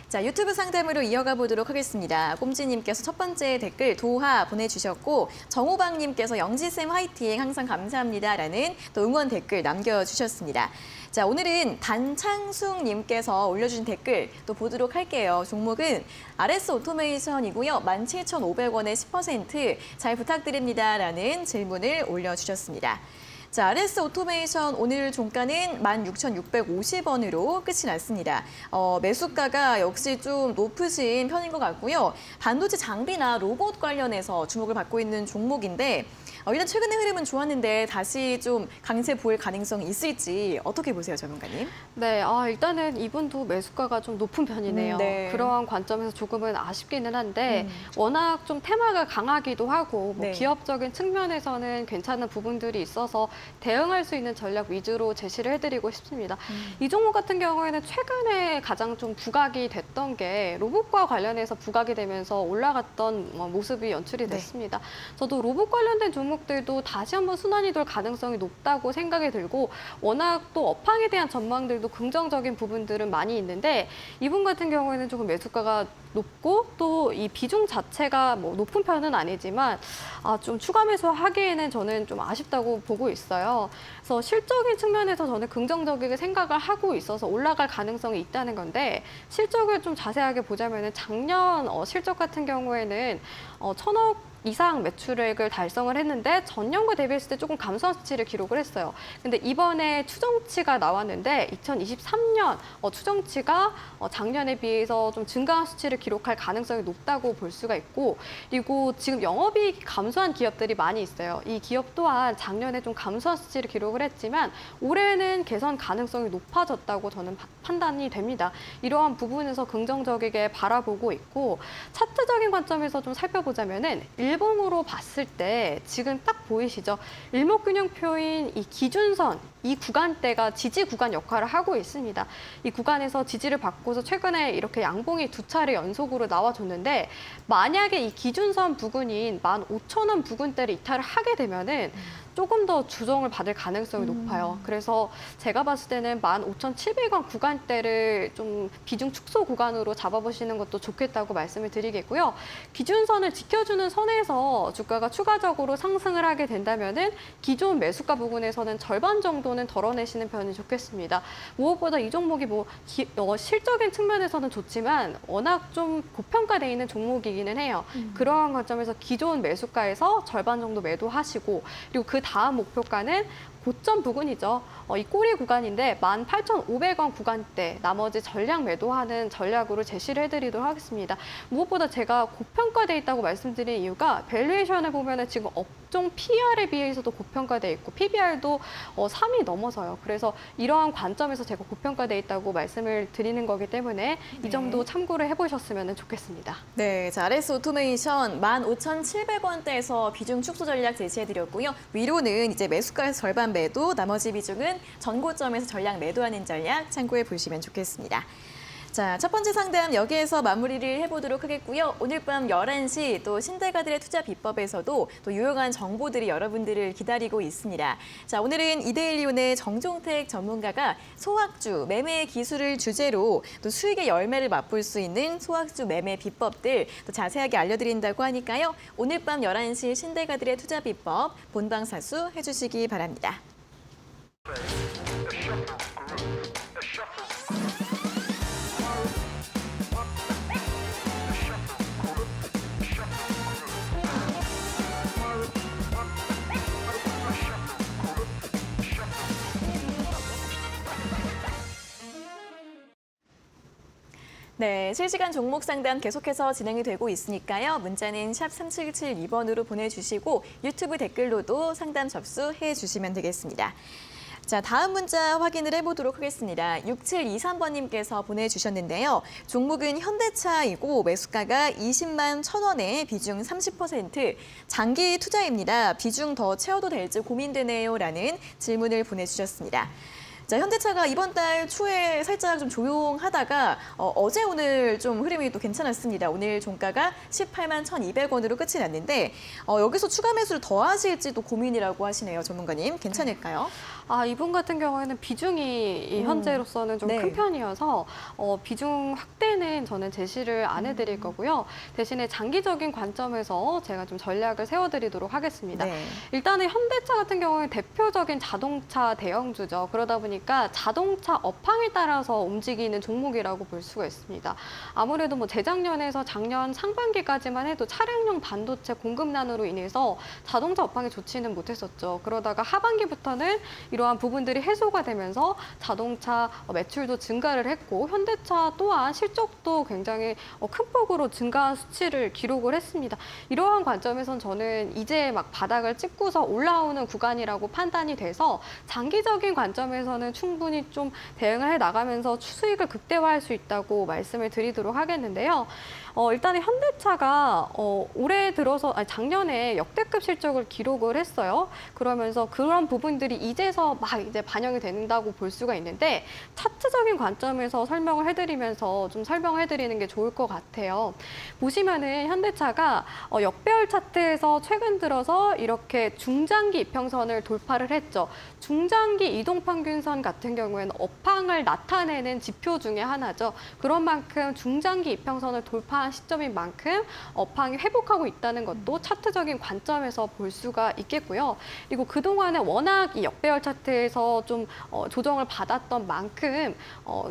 자, 유튜브 상담으로 이어가 보도록 하겠습니다. 꼼지님께서 첫 번째 댓글 도하 보내주셨고 정호방님께서 영지쌤 화이팅 항상 감사합니다라는 또 응원 댓글 남겨주셨습니다. 자, 오늘은 단창숙님께서 올려주신 댓글 또 보도록 할게요. 종목은 RS 오토메이션이고요. 17,500원에 10% 부탁드립니다라는 질문을 올려주셨습니다. 자, RS 오토메이션 오늘 종가는 16,650원으로 끝이 났습니다. 매수가가 역시 좀 높으신 편인 것 같고요. 반도체 장비나 로봇 관련해서 주목을 받고 있는 종목인데 일단 최근의 흐름은 좋았는데 다시 좀 강세 보일 가능성이 있을지 어떻게 보세요, 전문가님? 네, 일단은 이분도 매수가가 좀 높은 편이네요. 네. 그러한 관점에서 조금은 아쉽기는 한데 워낙 좀 테마가 강하기도 하고 네. 기업적인 측면에서는 괜찮은 부분들이 있어서 대응할 수 있는 전략 위주로 제시를 해드리고 싶습니다. 이 종목 같은 경우에는 최근에 가장 좀 부각이 됐던 게 로봇과 관련해서 부각이 되면서 올라갔던 모습이 연출이 됐습니다. 저도 로봇 관련된 종목들도 다시 한번 순환이 돌 가능성이 높다고 생각이 들고 워낙 또 업황에 대한 전망들도 긍정적인 부분들은 많이 있는데 이분 같은 경우에는 조금 매수가가 높고 또 이 비중 자체가 뭐 높은 편은 아니지만 좀 추가 매수하기에는 저는 좀 아쉽다고 보고 있어요. 그래서 실적인 측면에서 저는 긍정적이게 생각을 하고 있어서 올라갈 가능성이 있다는 건데 실적을 좀 자세하게 보자면은 작년 실적 같은 경우에는 1,000억 이상 매출액을 달성을 했는데 전년과 대비했을 때 조금 감소한 수치를 기록을 했어요. 근데 이번에 추정치가 나왔는데 2023년 추정치가 작년에 비해서 좀 증가한 수치를 기록할 가능성이 높다고 볼 수가 있고 그리고 지금 영업이익이 감소한 기업들이 많이 있어요. 이 기업 또한 작년에 좀 감소한 수치를 기록을 했지만 올해는 개선 가능성이 높아졌다고 저는 판단이 됩니다. 이러한 부분에서 긍정적이게 바라보고 있고 차트적인 관점에서 좀 살펴보자면은 일봉으로 봤을 때 지금 딱 보이시죠? 일목균형표인 이 기준선, 이 구간대가 지지 구간 역할을 하고 있습니다. 이 구간에서 지지를 받고서 최근에 이렇게 양봉이 2차례 연속으로 나와줬는데 만약에 이 기준선 부근인 15,000원 부근대를 이탈을 하게 되면은 조금 더 조정을 받을 가능성이 높아요. 그래서 제가 봤을 때는 15,700원 구간대를 좀 비중 축소 구간으로 잡아보시는 것도 좋겠다고 말씀을 드리겠고요. 기준선을 지켜주는 선에서 주가가 추가적으로 상승을 하게 된다면은 기존 매수가 부분에서는 절반 정도는 덜어내시는 편이 좋겠습니다. 무엇보다 이 종목이 실적인 측면에서는 좋지만 워낙 좀 고평가되어 있는 종목이기는 해요. 그러한 관점에서 기존 매수가에서 절반 정도 매도하시고 그리고 그 다음 목표가는 고점 부근이죠. 이 꼬리 구간인데 18,500원 구간대 나머지 전량 매도하는 전략으로 제시를 해드리도록 하겠습니다. 무엇보다 제가 고평가돼 있다고 말씀드린 이유가 밸류에이션을 보면 지금 업종 PR에 비해서도 고평가돼 있고 PBR도 3이 넘어서요. 그래서 이러한 관점에서 제가 고평가돼 있다고 말씀을 드리는 거기 때문에 이 점도 참고를 해보셨으면 좋겠습니다. 네, 자, RS 오토메이션 15,700원대에서 비중 축소 전략 제시해드렸고요. 위로는 이제 매수가에서 절반 매도, 나머지 비중은 전고점에서 전량 매도하는 전략 참고해 보시면 좋겠습니다. 자, 첫 번째 상담 여기에서 마무리를 해보도록 하겠고요. 오늘 밤 11시 또 신대가들의 투자 비법에서도 또 유용한 정보들이 여러분들을 기다리고 있습니다. 자, 오늘은 이데일리온의 정종택 전문가가 소확주 매매 기술을 주제로 또 수익의 열매를 맛볼 수 있는 소확주 매매 비법들 또 자세하게 알려드린다고 하니까요. 오늘 밤 11시 신대가들의 투자 비법 본방사수 해주시기 바랍니다. 네, 실시간 종목 상담 계속해서 진행이 되고 있으니까요. 문자는 샵 3772번으로 보내주시고 유튜브 댓글로도 상담 접수해 주시면 되겠습니다. 자, 다음 문자 확인을 해보도록 하겠습니다. 6723번님께서 보내주셨는데요. 종목은 현대차이고 매수가가 20만 1,000원에 비중 30%, 장기 투자입니다. 비중 더 채워도 될지 고민되네요. 라는 질문을 보내주셨습니다. 자, 현대차가 이번 달 초에 살짝 좀 조용하다가 어제 오늘 좀 흐름이 또 괜찮았습니다. 오늘 종가가 18만 1,200원으로 끝이 났는데 여기서 추가 매수를 더 하실지도 고민이라고 하시네요, 전문가님. 괜찮을까요? 이분 같은 경우에는 비중이 현재로서는 좀 네. 큰 편이어서 비중 확대는 저는 제시를 안 해드릴 거고요. 대신에 장기적인 관점에서 제가 좀 전략을 세워드리도록 하겠습니다. 네. 일단은 현대차 같은 경우는 대표적인 자동차 대형주죠. 그러다 보니까 자동차 업황에 따라서 움직이는 종목이라고 볼 수가 있습니다. 아무래도 뭐 재작년에서 작년 상반기까지만 해도 차량용 반도체 공급난으로 인해서 자동차 업황이 좋지는 못했었죠. 그러다가 하반기부터는 이러한 부분들이 해소가 되면서 자동차 매출도 증가를 했고 현대차 또한 실적도 굉장히 큰 폭으로 증가한 수치를 기록을 했습니다. 이러한 관점에선 저는 이제 막 바닥을 찍고서 올라오는 구간이라고 판단이 돼서 장기적인 관점에서는 충분히 좀 대응을 해 나가면서 수익을 극대화할 수 있다고 말씀을 드리도록 하겠는데요. 일단은 현대차가 올해 들어서 작년에 역대급 실적을 기록을 했어요. 그러면서 그런 부분들이 이제서 막 이제 반영이 된다고 볼 수가 있는데 차트적인 관점에서 설명을 해드리면서 좀 설명을 해드리는 게 좋을 것 같아요. 보시면은 현대차가 역배열 차트에서 최근 들어서 이렇게 중장기 이평선을 돌파를 했죠. 중장기 이동평균선 같은 경우에는 업황을 나타내는 지표 중에 하나죠. 그런 만큼 중장기 이평선을 돌파한 시점인 만큼 업황이 회복하고 있다는 것도 차트적인 관점에서 볼 수가 있겠고요. 그리고 그동안에 워낙 이 역배열 차트에서 좀 조정을 받았던 만큼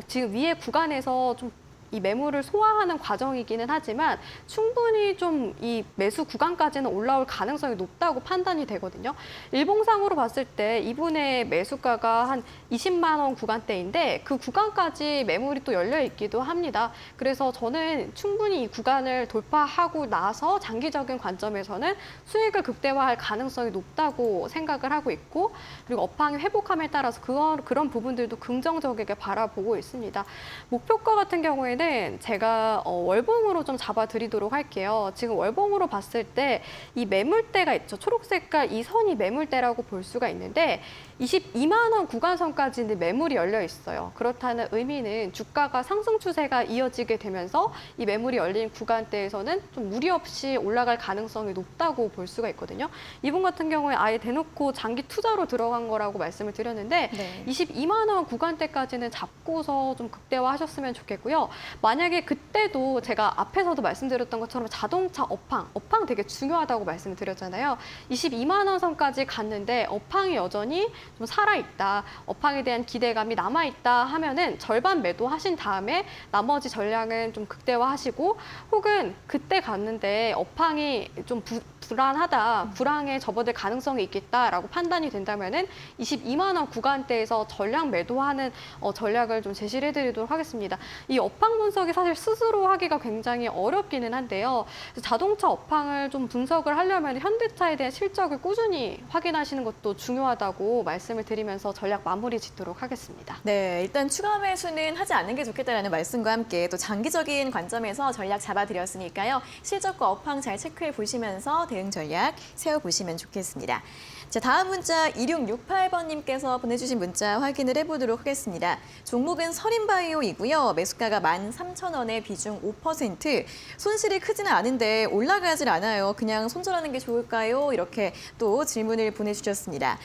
지금 위에 구간에서 좀 이 매물을 소화하는 과정이기는 하지만 충분히 좀 이 매수 구간까지는 올라올 가능성이 높다고 판단이 되거든요. 일봉상으로 봤을 때 이분의 매수가가 한 20만 원 구간대인데 그 구간까지 매물이 또 열려 있기도 합니다. 그래서 저는 충분히 이 구간을 돌파하고 나서 장기적인 관점에서는 수익을 극대화할 가능성이 높다고 생각을 하고 있고 그리고 업황이 회복함에 따라서 그런 부분들도 긍정적이게 바라보고 있습니다. 목표가 같은 경우에는 제가 월봉으로 좀 잡아드리도록 할게요. 지금 월봉으로 봤을 때 이 매물대가 있죠. 초록 색깔 이 선이 매물대라고 볼 수가 있는데 22만 원 구간선까지는 매물이 열려 있어요. 그렇다는 의미는 주가가 상승 추세가 이어지게 되면서 이 매물이 열린 구간대에서는 좀 무리 없이 올라갈 가능성이 높다고 볼 수가 있거든요. 이분 같은 경우에 아예 대놓고 장기 투자로 들어간 거라고 말씀을 드렸는데 네. 22만 원 구간대까지는 잡고서 좀 극대화하셨으면 좋겠고요. 만약에 그때도 제가 앞에서도 말씀드렸던 것처럼 자동차 업황 되게 중요하다고 말씀을 드렸잖아요. 22만 원 선까지 갔는데 업황이 여전히 좀 살아있다, 업황에 대한 기대감이 남아있다 하면은 절반 매도하신 다음에 나머지 전량은 좀 극대화하시고 혹은 그때 갔는데 업황이 좀 불안하다, 불황에 접어들 가능성이 있겠다라고 판단이 된다면은 22만 원 구간대에서 전량 매도하는 전략을 좀 제시를 해드리도록 하겠습니다. 이 업황 분석이 사실 스스로 하기가 굉장히 어렵기는 한데요. 자동차 업황을 좀 분석을 하려면 현대차에 대한 실적을 꾸준히 확인하시는 것도 중요하다고 말씀을 드리면서 전략 마무리 짓도록 하겠습니다. 네, 일단 추가 매수는 하지 않는 게 좋겠다라는 말씀과 함께 또 장기적인 관점에서 전략 잡아드렸으니까요. 실적과 업황 잘 체크해 보시면서 대응 전략 세워보시면 좋겠습니다. 자, 다음 문자 2668번님께서 보내주신 문자 확인을 해보도록 하겠습니다. 종목은 서린바이오이고요. 매수가가 13,000원에 비중 5%. 손실이 크지는 않은데 올라가질 않아요. 그냥 손절하는 게 좋을까요? 이렇게 또 질문을 보내주셨습니다.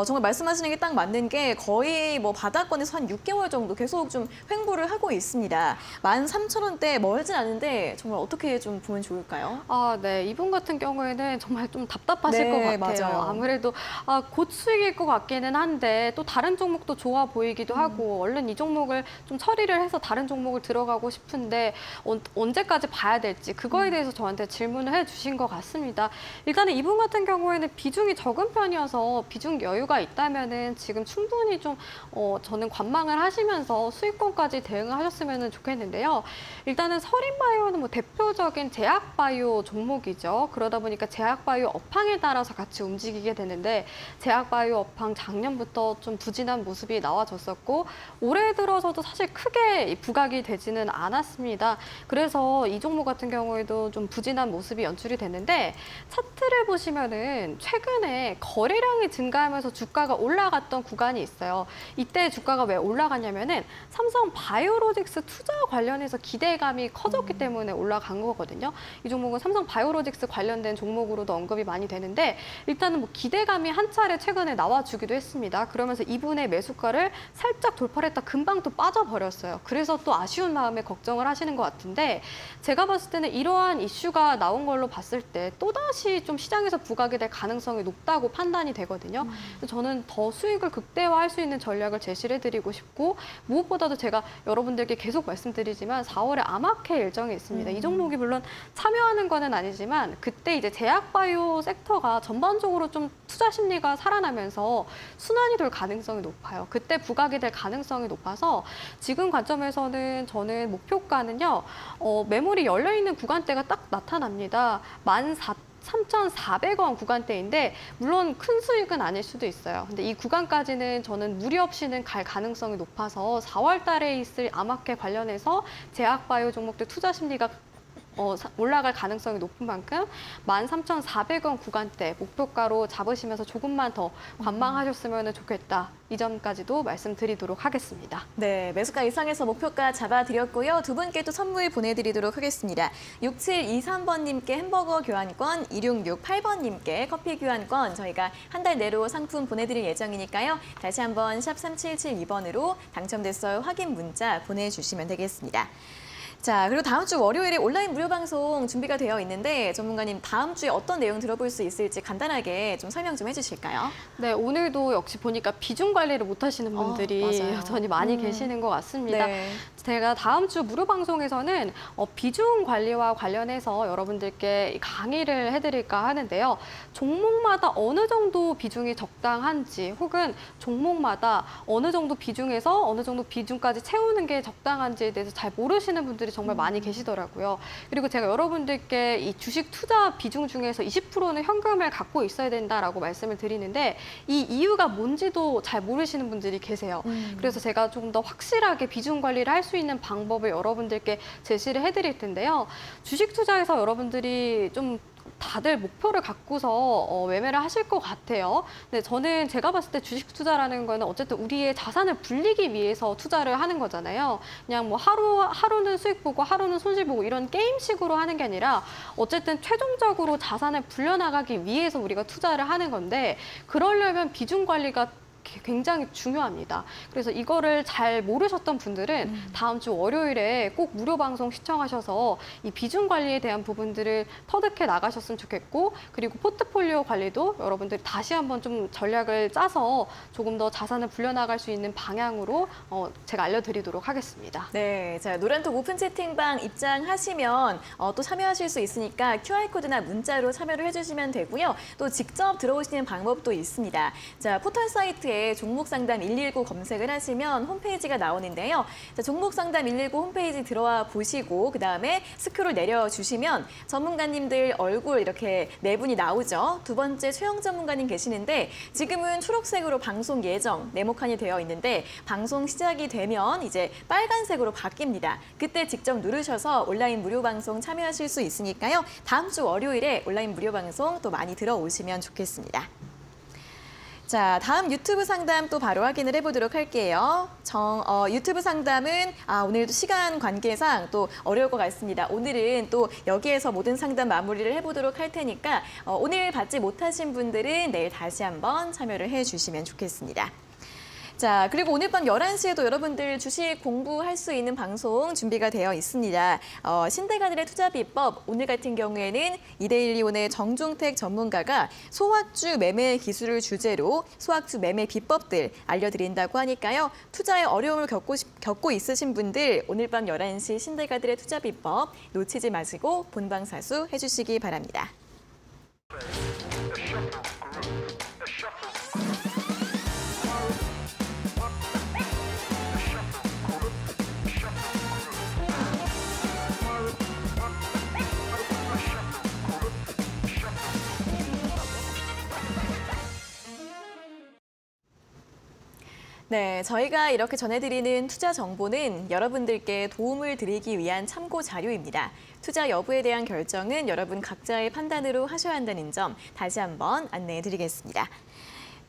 정말 말씀하시는 게 딱 맞는 게 거의 뭐 바닥권에서 한 6개월 정도 계속 좀 횡보를 하고 있습니다. 13,000원대 멀진 않은데 정말 어떻게 좀 보면 좋을까요? 네. 이분 같은 경우에는 정말 좀 답답하실 네, 것 같아요. 맞아요. 아무래도 곧 수익일 것 같기는 한데 또 다른 종목도 좋아 보이기도 하고 얼른 이 종목을 좀 처리를 해서 다른 종목을 들어가고 싶은데 언제까지 봐야 될지 그거에 대해서 저한테 질문을 해주신 것 같습니다. 일단은 이분 같은 경우에는 비중이 적은 편이어서 비중 여유가 있다면은 지금 충분히 좀 저는 관망을 하시면서 수익권까지 대응을 하셨으면 좋겠는데요. 일단은 서린바이오는 뭐 대표적인 제약바이오 종목이죠. 그러다 보니까 제약바이오 업황에 따라서 같이 움직이게 되는데 제약바이오 업황 작년부터 좀 부진한 모습이 나와졌었고 올해 들어서도 사실 크게 부각이 되지 되지는 않았습니다. 그래서 이 종목 같은 경우에도 좀 부진한 모습이 연출이 됐는데 차트를 보시면은 최근에 거래량이 증가하면서 주가가 올라갔던 구간이 있어요. 이때 주가가 왜 올라갔냐면은 삼성 바이오로직스 투자 관련해서 기대감이 커졌기 때문에 올라간 거거든요. 이 종목은 삼성 바이오로직스 관련된 종목으로도 언급이 많이 되는데 일단은 뭐 기대감이 한 차례 최근에 나와주기도 했습니다. 그러면서 이분의 매수가를 살짝 돌파를 했다 금방 또 빠져버렸어요. 그래서 또 아쉬운 마음에 걱정을 하시는 것 같은데 제가 봤을 때는 이러한 이슈가 나온 걸로 봤을 때 또다시 좀 시장에서 부각이 될 가능성이 높다고 판단이 되거든요. 그래서 저는 더 수익을 극대화할 수 있는 전략을 제시를 해드리고 싶고 무엇보다도 제가 여러분들께 계속 말씀드리지만 4월에 아마케 일정이 있습니다. 이 종목이 물론 참여하는 거는 아니지만 그때 이제 제약바이오 섹터가 전반적으로 좀 투자 심리가 살아나면서 순환이 될 가능성이 높아요. 그때 부각이 될 가능성이 높아서 지금 관점에서는 저는 목표가는요. 매물이 열려있는 구간대가 딱 나타납니다. 13,400원 구간대인데 물론 큰 수익은 아닐 수도 있어요. 근데 이 구간까지는 저는 무리 없이는 갈 가능성이 높아서 4월 달에 있을 아마케 관련해서 제약바이오 종목들 투자 심리가 올라갈 가능성이 높은 만큼 13,400원 구간대 목표가로 잡으시면서 조금만 더 관망하셨으면 좋겠다. 이 점까지도 말씀드리도록 하겠습니다. 네, 매수가 이상에서 목표가 잡아드렸고요. 두 분께 또 선물 보내드리도록 하겠습니다. 6723번님께 햄버거 교환권, 2668번님께 커피 교환권 저희가 한 달 내로 상품 보내드릴 예정이니까요. 다시 한번 샵 3772번으로 당첨됐어요 확인 문자 보내주시면 되겠습니다. 자, 그리고 다음 주 월요일에 온라인 무료 방송 준비가 되어 있는데 전문가님 다음 주에 어떤 내용 들어볼 수 있을지 간단하게 좀 설명 좀 해주실까요? 네, 오늘도 역시 보니까 비중 관리를 못 하시는 분들이 맞아요. 여전히 많이 계시는 것 같습니다. 네. 제가 다음 주 무료 방송에서는 비중 관리와 관련해서 여러분들께 강의를 해드릴까 하는데요. 종목마다 어느 정도 비중이 적당한지 혹은 종목마다 어느 정도 비중에서 어느 정도 비중까지 채우는 게 적당한지에 대해서 잘 모르시는 분들이 정말 많이 계시더라고요. 그리고 제가 여러분들께 이 주식 투자 비중 중에서 20%는 현금을 갖고 있어야 된다라고 말씀을 드리는데 이 이유가 뭔지도 잘 모르시는 분들이 계세요. 그래서 제가 좀 더 확실하게 비중 관리를 할 수 있는 방법을 여러분들께 제시를 해드릴 텐데요. 주식 투자에서 여러분들이 좀 다들 목표를 갖고서 매매를 하실 것 같아요. 근데 저는 제가 봤을 때 주식 투자라는 거는 어쨌든 우리의 자산을 불리기 위해서 투자를 하는 거잖아요. 그냥 뭐 하루는 수익 보고 하루는 손실 보고 이런 게임식으로 하는 게 아니라 어쨌든 최종적으로 자산을 불려나가기 위해서 우리가 투자를 하는 건데 그러려면 비중 관리가 굉장히 중요합니다. 그래서 이거를 잘 모르셨던 분들은 다음 주 월요일에 꼭 무료 방송 시청하셔서 이 비중 관리에 대한 부분들을 터득해 나가셨으면 좋겠고 그리고 포트폴리오 관리도 여러분들이 다시 한번 좀 전략을 짜서 조금 더 자산을 불려나갈 수 있는 방향으로 제가 알려드리도록 하겠습니다. 네, 자 노란톡 오픈 채팅방 입장하시면 또 참여하실 수 있으니까 QR코드나 문자로 참여를 해주시면 되고요. 또 직접 들어오시는 방법도 있습니다. 자 포털 사이트에 종목 상담 119 검색을 하시면 홈페이지가 나오는데요. 자, 종목 상담 119 홈페이지 들어와 보시고 그다음에 스크롤 내려주시면 전문가님들 얼굴 이렇게 네 분이 나오죠. 두 번째 최영 전문가님 계시는데 지금은 초록색으로 방송 예정 네모칸이 되어 있는데 방송 시작이 되면 이제 빨간색으로 바뀝니다. 그때 직접 누르셔서 온라인 무료 방송 참여하실 수 있으니까요. 다음 주 월요일에 온라인 무료 방송 또 많이 들어오시면 좋겠습니다. 자, 다음 유튜브 상담 또 바로 확인을 해보도록 할게요. 유튜브 상담은 오늘도 시간 관계상 또 어려울 것 같습니다. 오늘은 또 여기에서 모든 상담 마무리를 해보도록 할 테니까 오늘 받지 못하신 분들은 내일 다시 한번 참여를 해주시면 좋겠습니다. 자, 그리고 오늘 밤 11시에도 여러분들 주식 공부할 수 있는 방송 준비가 되어 있습니다. 신대가들의 투자 비법, 오늘 같은 경우에는 이데일리온의 정중택 전문가가 소확주 매매 기술을 주제로 소확주 매매 비법들 알려드린다고 하니까요. 투자에 어려움을 겪고 있으신 분들 오늘 밤 11시 신대가들의 투자 비법 놓치지 마시고 본방사수 해주시기 바랍니다. 네, 저희가 이렇게 전해드리는 투자 정보는 여러분들께 도움을 드리기 위한 참고 자료입니다. 투자 여부에 대한 결정은 여러분 각자의 판단으로 하셔야 한다는 점 다시 한번 안내해 드리겠습니다.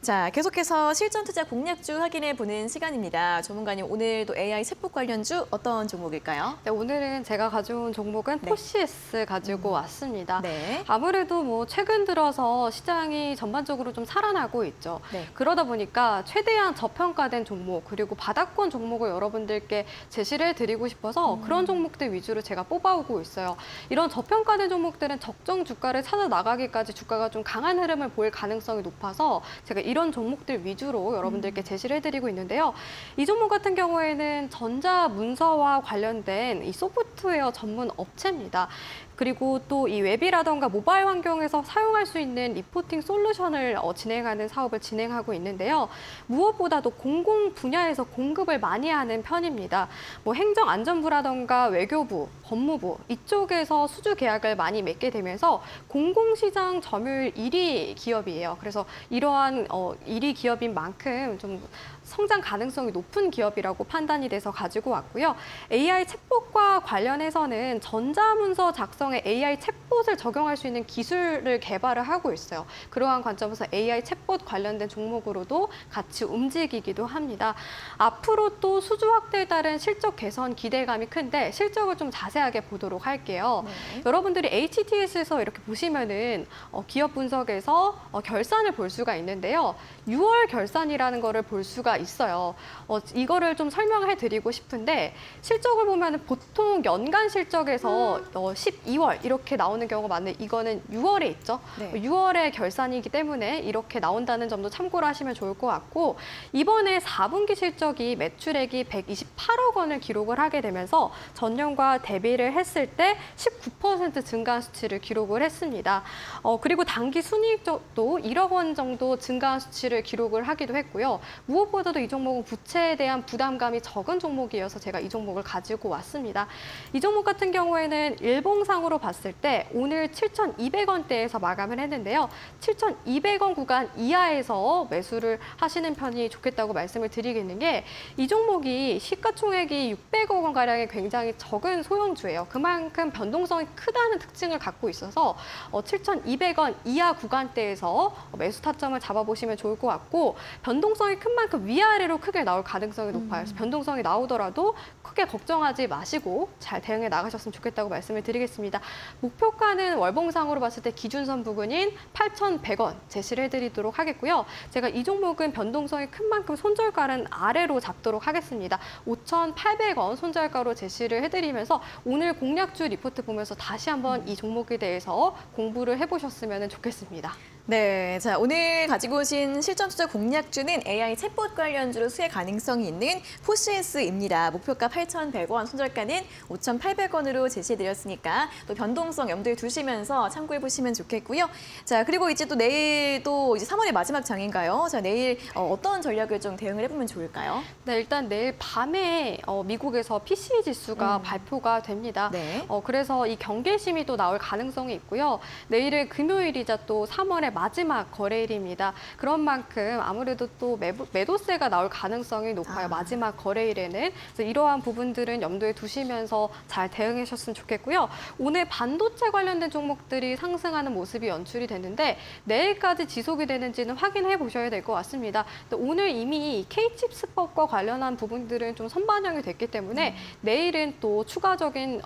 자, 계속해서 실전 투자 공략주 확인해 보는 시간입니다. 전문가님, 오늘도 AI 챗봇 관련주 어떤 종목일까요? 네, 오늘은 제가 가져온 종목은 네. 포시에스 가지고 왔습니다. 네. 아무래도 뭐 최근 들어서 시장이 전반적으로 좀 살아나고 있죠. 네. 그러다 보니까 최대한 저평가된 종목 그리고 바닥권 종목을 여러분들께 제시를 해드리고 싶어서 그런 종목들 위주로 제가 뽑아오고 있어요. 이런 저평가된 종목들은 적정 주가를 찾아 나가기까지 주가가 좀 강한 흐름을 보일 가능성이 높아서 제가 이런 종목들 위주로 여러분들께 제시를 해드리고 있는데요. 이 종목 같은 경우에는 전자문서와 관련된 이 소프트웨어 전문 업체입니다. 그리고 또 이 웹이라던가 모바일 환경에서 사용할 수 있는 리포팅 솔루션을 진행하는 사업을 진행하고 있는데요. 무엇보다도 공공 분야에서 공급을 많이 하는 편입니다. 뭐 행정안전부라던가 외교부, 법무부 이쪽에서 수주 계약을 많이 맺게 되면서 공공시장 점유율 1위 기업이에요. 그래서 이러한 1위 기업인 만큼 좀 성장 가능성이 높은 기업이라고 판단이 돼서 가지고 왔고요. AI 챗봇과 관련해서는 전자문서 작성에 AI 챗봇을 적용할 수 있는 기술을 개발을 하고 있어요. 그러한 관점에서 AI 챗봇 관련된 종목으로도 같이 움직이기도 합니다. 앞으로 또 수주 확대에 따른 실적 개선 기대감이 큰데 실적을 좀 자세하게 보도록 할게요. 네. 여러분들이 HTS에서 이렇게 보시면은 기업 분석에서 결산을 볼 수가 있는데요. 6월 결산이라는 거를 볼 수가 있어요. 이거를 좀 설명해 드리고 싶은데 실적을 보면 보통 연간 실적에서 12월 이렇게 나오는 경우가 많은데 이거는 6월에 있죠. 네. 6월에 결산이기 때문에 이렇게 나온다는 점도 참고를 하시면 좋을 것 같고 이번에 4분기 실적이 매출액이 128억 원을 기록을 하게 되면서 전년과 대비를 했을 때 19% 증가한 수치를 기록을 했습니다. 그리고 당기 순이익도 1억 원 정도 증가한 수치를 기록을 하기도 했고요. 무엇보다도 이 종목은 부채에 대한 부담감이 적은 종목이어서 제가 이 종목을 가지고 왔습니다. 이 종목 같은 경우에는 일봉상으로 봤을 때 오늘 7,200원대에서 마감을 했는데요. 7,200원 구간 이하에서 매수를 하시는 편이 좋겠다고 말씀을 드리겠는 게 이 종목이 시가총액이 600억 원가량의 굉장히 적은 소형주예요. 그만큼 변동성이 크다는 특징을 갖고 있어서 7,200원 이하 구간대에서 매수 타점을 잡아보시면 좋을 것 같고 변동성이 큰 만큼 위아래로 크게 나올 가능성이 높아요. 그래서 변동성이 나오더라도 크게 걱정하지 마시고 잘 대응해 나가셨으면 좋겠다고 말씀을 드리겠습니다. 목표가는 월봉상으로 봤을 때 기준선 부근인 8,100원 제시를 해드리도록 하겠고요. 제가 이 종목은 변동성이 큰 만큼 손절가는 아래로 잡도록 하겠습니다. 5,800원 손절가로 제시를 해드리면서 오늘 공략주 리포트 보면서 다시 한번 이 종목에 대해서 공부를 해보셨으면 좋겠습니다. 네, 자 오늘 가지고 오신 실전 투자 공략주는 AI 챗봇 관련주로 수혜 가능성이 있는 포시에스입니다. 목표가 8,100원, 손절가는 5,800원으로 제시해드렸으니까 또 변동성 염두에 두시면서 참고해 보시면 좋겠고요. 자 그리고 이제 또 내일 또 이제 3월의 마지막 장인가요? 자 내일 어떤 전략을 좀 대응을 해보면 좋을까요? 네, 일단 내일 밤에 미국에서 PCE 지수가 발표가 됩니다. 네. 그래서 이 경계심이 또 나올 가능성이 있고요. 내일은 금요일이자 또 3월의 마지막 거래일입니다. 그런 만큼 아무래도 또 매도세가 나올 가능성이 높아요. 마지막 거래일에는. 그래서 이러한 부분들은 염두에 두시면서 잘 대응하셨으면 좋겠고요. 오늘 반도체 관련된 종목들이 상승하는 모습이 연출이 됐는데 내일까지 지속이 되는지는 확인해 보셔야 될 것 같습니다. 오늘 이미 K칩스법과 관련한 부분들은 좀 선반영이 됐기 때문에 내일은 또 추가적인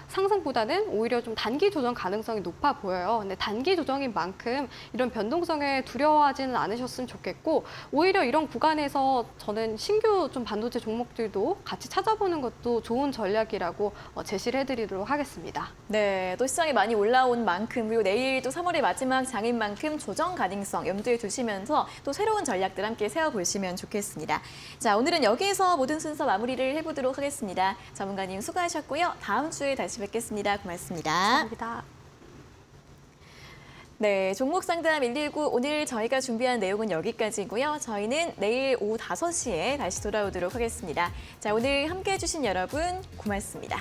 상승보다는 오히려 좀 단기 조정 가능성이 높아 보여요. 근데 단기 조정인 만큼 이런 변동성에 두려워하지는 않으셨으면 좋겠고 오히려 이런 구간에서 저는 신규 좀 반도체 종목들도 같이 찾아보는 것도 좋은 전략이라고 제시를 해드리도록 하겠습니다. 네, 또 시장이 많이 올라온 만큼 그리고 내일 또 3월의 마지막 장인 만큼 조정 가능성 염두에 두시면서 또 새로운 전략들 함께 세워보시면 좋겠습니다. 자, 오늘은 여기에서 모든 순서 마무리를 해보도록 하겠습니다. 전문가님 수고하셨고요. 다음 주에 다시 뵙겠습니다. 고맙습니다. 감사합니다. 네, 종목 상담 119 오늘 저희가 준비한 내용은 여기까지고요. 저희는 내일 오후 5시에 다시 돌아오도록 하겠습니다. 자, 오늘 함께해 주신 여러분 고맙습니다.